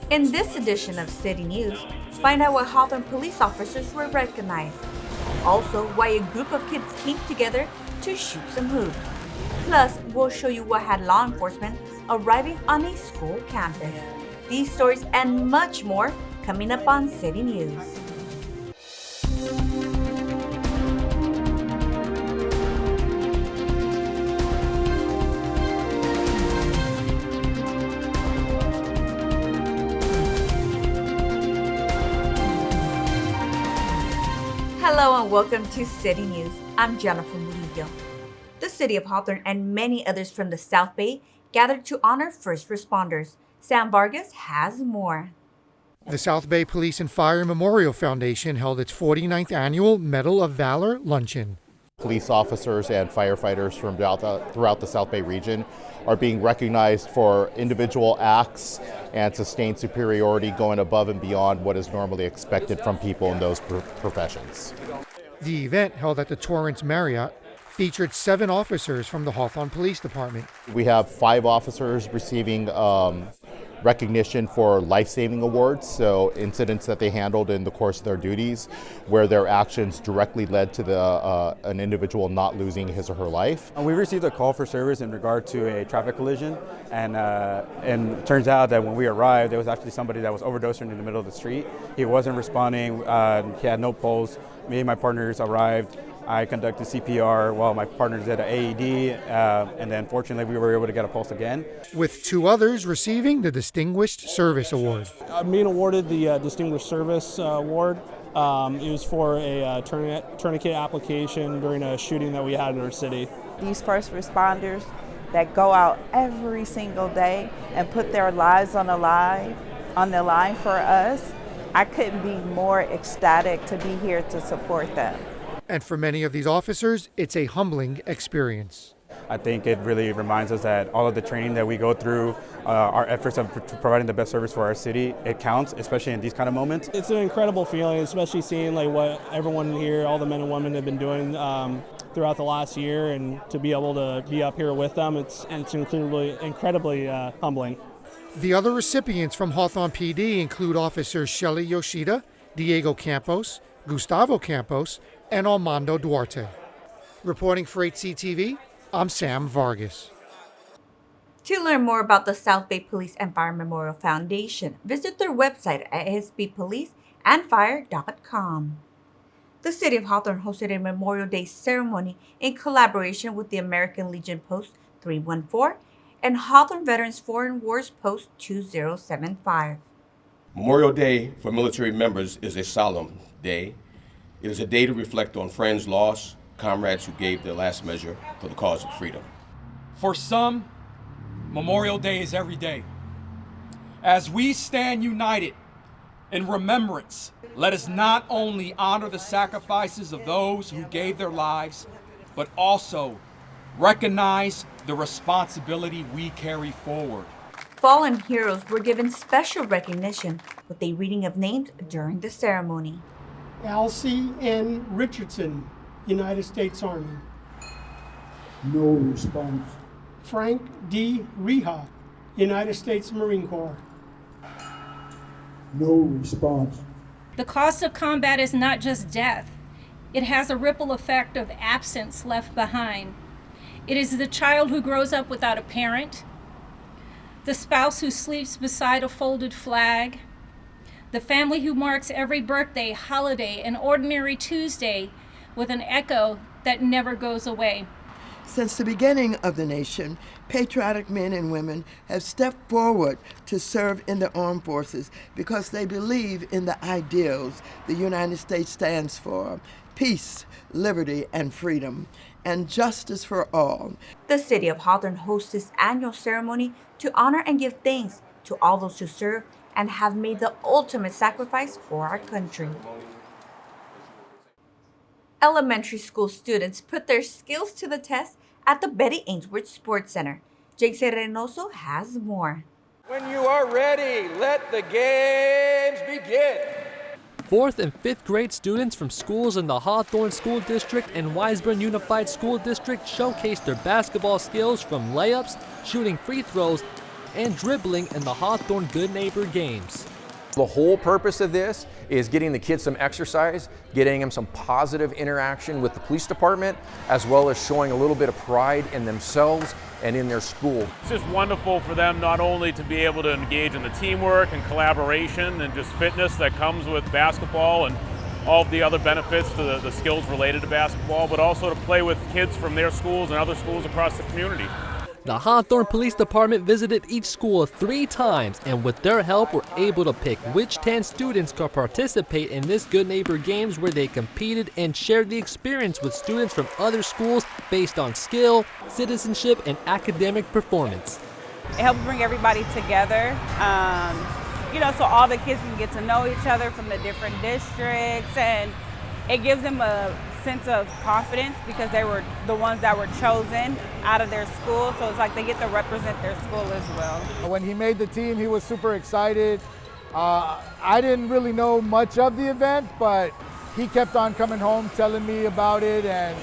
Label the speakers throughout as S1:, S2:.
S1: In this edition of City News, find out why Hawthorne police officers were recognized. Also, why a group of kids came together to shoot some hoops. Plus, we'll show you what had law enforcement arriving on a school campus. These stories and much more coming up on City News. Hello and welcome to City News. I'm Jennifer Murillo. The city of Hawthorne and many others from the South Bay gathered to honor first responders. Sam Vargas has more.
S2: The South Bay Police and Fire Memorial Foundation held its 49th annual Medal of Valor luncheon.
S3: Police officers and firefighters from throughout the South Bay region are being recognized for individual acts and sustained superiority going above and beyond what is normally expected from people in those professions.
S2: The event, held at the Torrance Marriott, featured 7 officers from the Hawthorne Police Department.
S3: We have 5 officers receiving recognition for life-saving awards, so incidents that they handled in the course of their duties where their actions directly led to an individual not losing his or her life.
S4: We received a call for service in regard to a traffic collision, and it turns out that when we arrived, there was actually somebody that was overdosing in the middle of the street. He wasn't responding, he had no pulse. Me and my partners arrived. I conducted CPR while my partner did an AED, and then fortunately we were able to get a pulse again.
S2: With 2 others receiving the Distinguished Service Award.
S5: I'm being awarded the Distinguished Service Award. It was for a tourniquet application during a shooting that we had in our city.
S6: These first responders that go out every single day and put their lives on the line for us, I couldn't be more ecstatic to be here to support them.
S2: And for many of these officers, it's a humbling experience.
S4: I think it really reminds us that all of the training that we go through, our efforts of providing the best service for our city, it counts, especially in these kind of moments.
S5: It's an incredible feeling, especially seeing what everyone here, all the men and women have been doing throughout the last year, and to be able to be up here with them, it's incredibly humbling.
S2: The other recipients from Hawthorne PD include Officers Shelly Yoshida, Diego Campos, Gustavo Campos, and Armando Duarte. Reporting for HCTV, I'm Sam Vargas.
S1: To learn more about the South Bay Police and Fire Memorial Foundation, visit their website at sbpoliceandfire.com. The City of Hawthorne hosted a Memorial Day ceremony in collaboration with the American Legion Post 314 and Hawthorne Veterans Foreign Wars Post 2075.
S7: Memorial Day for military members is a solemn day. It is a day to reflect on friends lost, comrades who gave their last measure for the cause of freedom.
S8: For some, Memorial Day is every day. As we stand united in remembrance, let us not only honor the sacrifices of those who gave their lives, but also recognize the responsibility we carry forward.
S1: Fallen heroes were given special recognition with a reading of names during the ceremony.
S9: Elsie N. Richardson, United States Army.
S10: No response.
S9: Frank D. Reha, United States Marine Corps.
S10: No response.
S11: The cost of combat is not just death. It has a ripple effect of absence left behind. It is the child who grows up without a parent, the spouse who sleeps beside a folded flag, the family who marks every birthday, holiday, and ordinary Tuesday with an echo that never goes away.
S12: Since the beginning of the nation, patriotic men and women have stepped forward to serve in the armed forces because they believe in the ideals the United States stands for: peace, liberty, and freedom, and justice for all.
S1: The City of Hawthorne hosts this annual ceremony to honor and give thanks to all those who serve and have made the ultimate sacrifice for our country. Elementary school students put their skills to the test at the Betty Ainsworth Sports Center. Jake Reynoso has more.
S13: When you are ready, let the games begin.
S14: 4th and 5th grade students from schools in the Hawthorne School District and Wiseburn Unified School District showcased their basketball skills from layups, shooting free throws, and dribbling in the Hawthorne Good Neighbor Games.
S13: The whole purpose of this is getting the kids some exercise, getting them some positive interaction with the police department, as well as showing a little bit of pride in themselves and in their school.
S15: It's just wonderful for them not only to be able to engage in the teamwork and collaboration and just fitness that comes with basketball and all of the other benefits to the skills related to basketball, but also to play with kids from their schools and other schools across the community.
S14: The Hawthorne Police Department visited each school 3 times, and with their help were able to pick which 10 students could participate in this Good Neighbor Games, where they competed and shared the experience with students from other schools based on skill, citizenship, and academic performance.
S16: It helps bring everybody together, so all the kids can get to know each other from the different districts, and it gives them a sense of confidence because they were the ones that were chosen out of their school, so it's like they get to represent their school as well.
S17: When he made the team, he was super excited. I didn't really know much of the event, but he kept on coming home telling me about it, and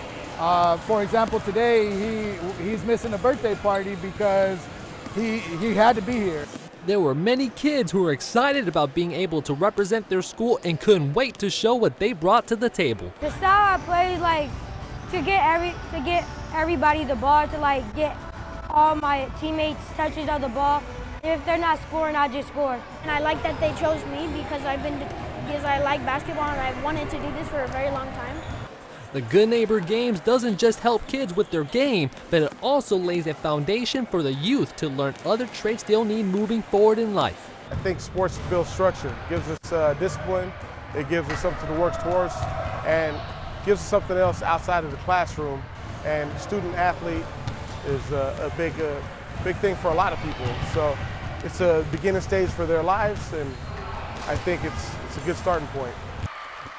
S17: for example, today he's missing a birthday party because he had to be here.
S14: There were many kids who were excited about being able to represent their school and couldn't wait to show what they brought to the table.
S18: The style I play, to get everybody the ball, to get all my teammates touches of the ball. If they're not scoring, I just score.
S19: And I like that they chose me because I like basketball and I've wanted to do this for a very long time.
S14: The Good Neighbor Games doesn't just help kids with their game, but it also lays a foundation for the youth to learn other traits they'll need moving forward in life.
S20: I think sports builds structure, gives us discipline, it gives us something to work towards, and gives us something else outside of the classroom. And student athlete is a big thing for a lot of people. So it's a beginning stage for their lives, and I think it's a good starting point.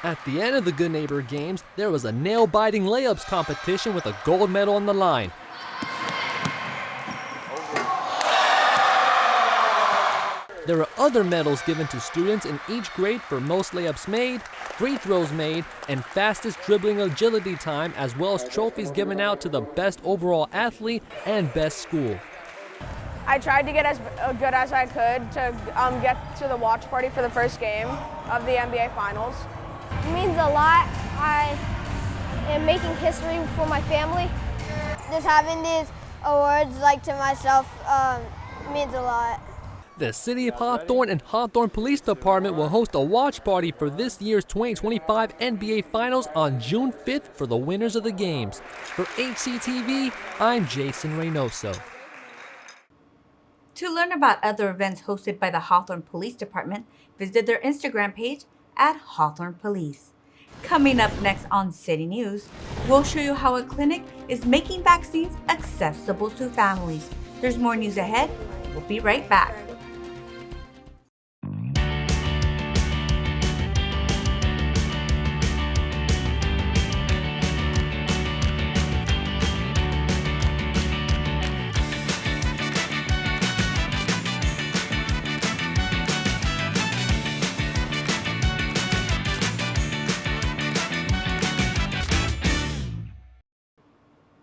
S14: At the end of the Good Neighbor Games, there was a nail-biting layups competition with a gold medal on the line. There are other medals given to students in each grade for most layups made, free throws made, and fastest dribbling agility time, as well as trophies given out to the best overall athlete and best school.
S21: I tried to get as good as I could to get to the watch party for the first game of the NBA Finals.
S19: It means a lot. I am making history for my family.
S22: Just having these awards to myself means a lot.
S14: The City of Hawthorne and Hawthorne Police Department will host a watch party for this year's 2025 NBA Finals on June 5th for the winners of the games. For HCTV, I'm Jason Reynoso.
S1: To learn about other events hosted by the Hawthorne Police Department, visit their Instagram page at Hawthorne Police. Coming up next on City News, we'll show you how a clinic is making vaccines accessible to families. There's more news ahead. We'll be right back.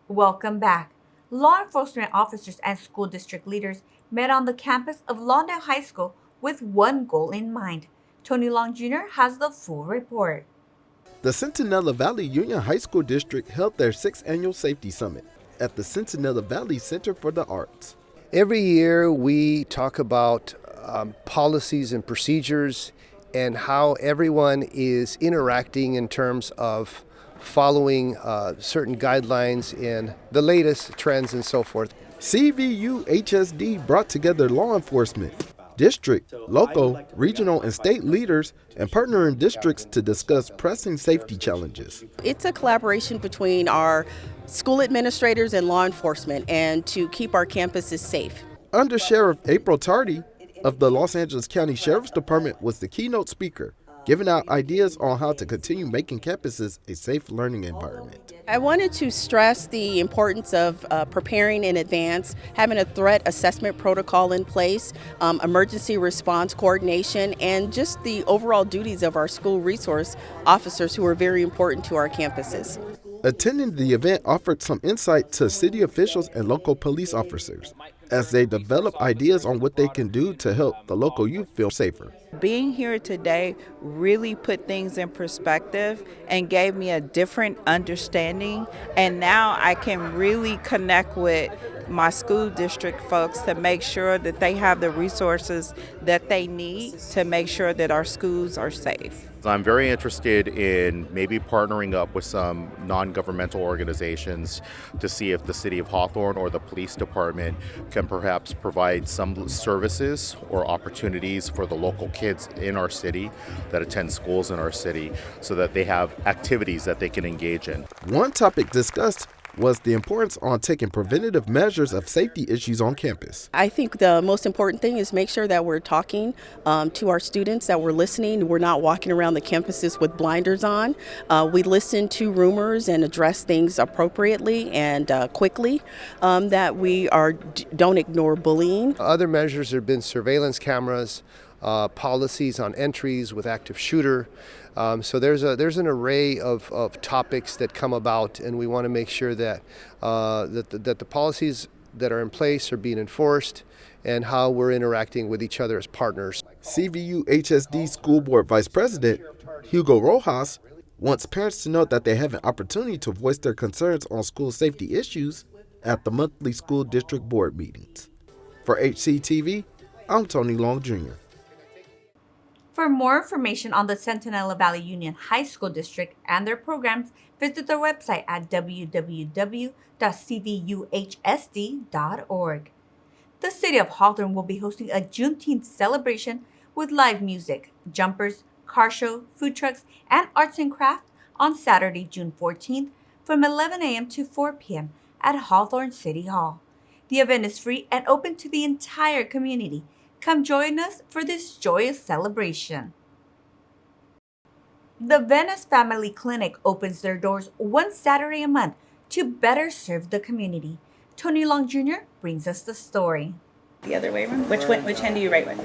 S1: Welcome back. Law enforcement officers and school district leaders met on the campus of Lawndale High School with one goal in mind. Tony Long Jr. has the full report.
S23: The Centinela Valley Union High School District held their 6th annual safety summit at the Centinela Valley Center for the Arts.
S24: Every year we talk about policies and procedures and how everyone is interacting in terms of following certain guidelines and the latest trends and so forth.
S23: CVUHSD brought together law enforcement, district, local, regional, and state leaders and partnering districts to discuss pressing safety challenges.
S25: It's a collaboration between our school administrators and law enforcement and to keep our campuses safe.
S23: Under Sheriff April Tardy of the Los Angeles County Sheriff's Department was the keynote speaker, giving out ideas on how to continue making campuses a safe learning environment.
S25: I wanted to stress the importance of preparing in advance, having a threat assessment protocol in place, emergency response coordination, and just the overall duties of our school resource officers who are very important to our campuses.
S23: Attending the event offered some insight to city officials and local police officers. as they develop ideas on what they can do to help the local youth feel safer.
S2: Being here today really put things in perspective and gave me a different understanding, and now I can really connect with my school district folks to make sure that they have the resources that they need to make sure that our schools are safe.
S3: I'm very interested in maybe partnering up with some non-governmental organizations to see if the city of Hawthorne or the police department can perhaps provide some services or opportunities for the local kids in our city that attend schools in our city so that they have activities that they can engage in.
S23: One topic discussed was the importance on taking preventative measures of safety issues on campus.
S25: I think the most important thing is make sure that we're talking to our students, that we're listening. We're not walking around the campuses with blinders on. We listen to rumors and address things appropriately and quickly, that we don't ignore bullying.
S24: Other measures have been surveillance cameras, policies on entries with active shooter. So there's an array of topics that come about, and we want to make sure that that the policies that are in place are being enforced and how we're interacting with each other as partners.
S23: CVUHSD School Board Vice President Hugo Rojas wants parents to know that they have an opportunity to voice their concerns on school safety issues at the monthly school district board meetings. For HCTV, I'm Tony Long Jr.
S1: For more information on the Centinela Valley Union High School District and their programs, visit their website at www.cvuhsd.org. The City of Hawthorne will be hosting a Juneteenth celebration with live music, jumpers, car show, food trucks, and arts and crafts on Saturday, June 14th from 11 a.m. to 4 p.m. at Hawthorne City Hall. The event is free and open to the entire community. Come join us for this joyous celebration. The Venice Family Clinic opens their doors one Saturday a month to better serve the community. Tony Long Jr. brings us the story.
S4: The other way around? Which hand do you write with?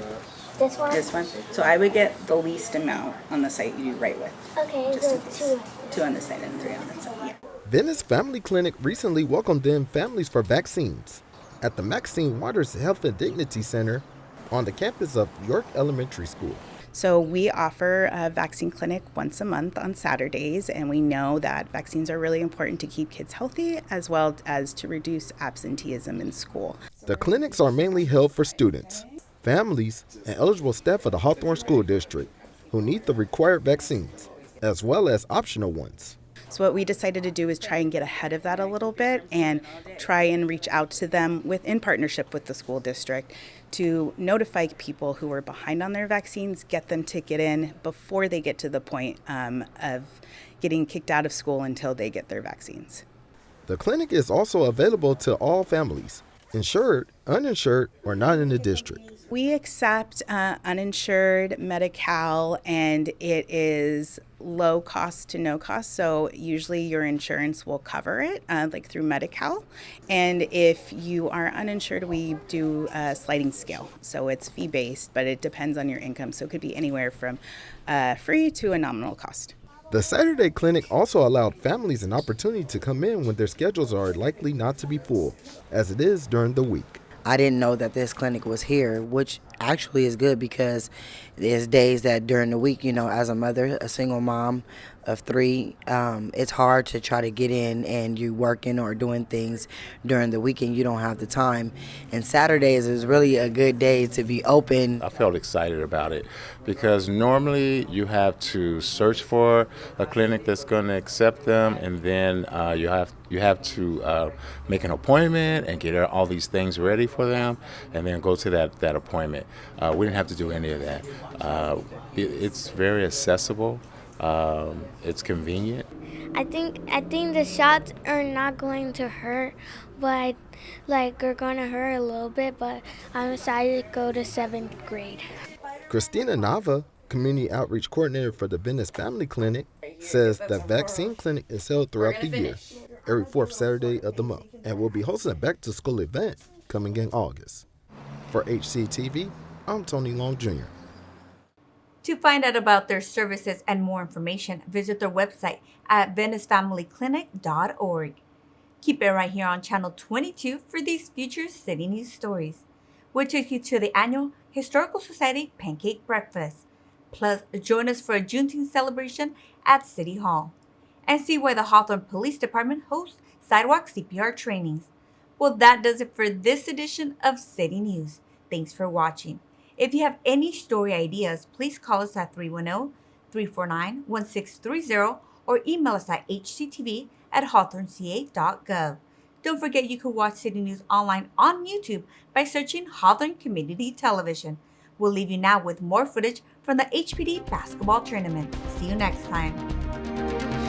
S19: This one?
S4: This one. So I would get the least amount on the site you write with.
S19: Okay,
S4: Just
S19: so 2.
S4: 2 on this side and 3 on that side. Yeah.
S23: Venice Family Clinic recently welcomed in families for vaccines at the Maxine Waters Health and Dignity Center on the campus of York Elementary School.
S4: So we offer a vaccine clinic once a month on Saturdays, and we know that vaccines are really important to keep kids healthy as well as to reduce absenteeism in school.
S23: The clinics are mainly held for students, families, and eligible staff of the Hawthorne School District who need the required vaccines, as well as optional ones.
S4: So what we decided to do is try and get ahead of that a little bit and try and reach out to them in partnership with the school district to notify people who are behind on their vaccines, get them to get in before they get to the point of getting kicked out of school until they get their vaccines.
S23: The clinic is also available to all families, insured, uninsured, or not in the district.
S4: We accept uninsured Medi-Cal, and it is low cost to no cost. So usually your insurance will cover it, like through Medi-Cal. And if you are uninsured, we do a sliding scale. So it's fee-based, but it depends on your income. So it could be anywhere from free to a nominal cost.
S23: The Saturday clinic also allowed families an opportunity to come in when their schedules are likely not to be full, as it is during the week.
S5: I didn't know that this clinic was here, which actually is good because there's days that during the week, as a mother, a single mom of 3, it's hard to try to get in and you working or doing things during the weekend. You don't have the time. And Saturdays is really a good day to be open.
S6: I felt excited about it because normally you have to search for a clinic that's going to accept them, and then you have to make an appointment and get all these things ready for them, and then go to that appointment. We didn't have to do any of that. It's very accessible. It's convenient.
S19: I think the shots are not going to hurt, but are going to hurt a little bit, but I'm excited to go to 7th grade.
S23: Christina Nava, Community Outreach Coordinator for the Venice Family Clinic, says the vaccine clinic is held throughout the year, every 4th Saturday of the month, and will be hosting a back-to-school event coming in August. For HCTV, I'm Tony Long Jr.
S1: To find out about their services and more information, visit their website at venice.familyclinic.org. Keep it right here on Channel 22 for these future city news stories. We'll take you to the annual Historical Society Pancake Breakfast. Plus, join us for a Juneteenth celebration at City Hall. And see why the Hawthorne Police Department hosts sidewalk CPR trainings. Well, that does it for this edition of City News. Thanks for watching. If you have any story ideas, please call us at 310-349-1630 or email us at hctv@hawthorneca.gov. Don't forget you can watch City News online on YouTube by searching Hawthorne Community Television. We'll leave you now with more footage from the HPD Basketball Tournament. See you next time.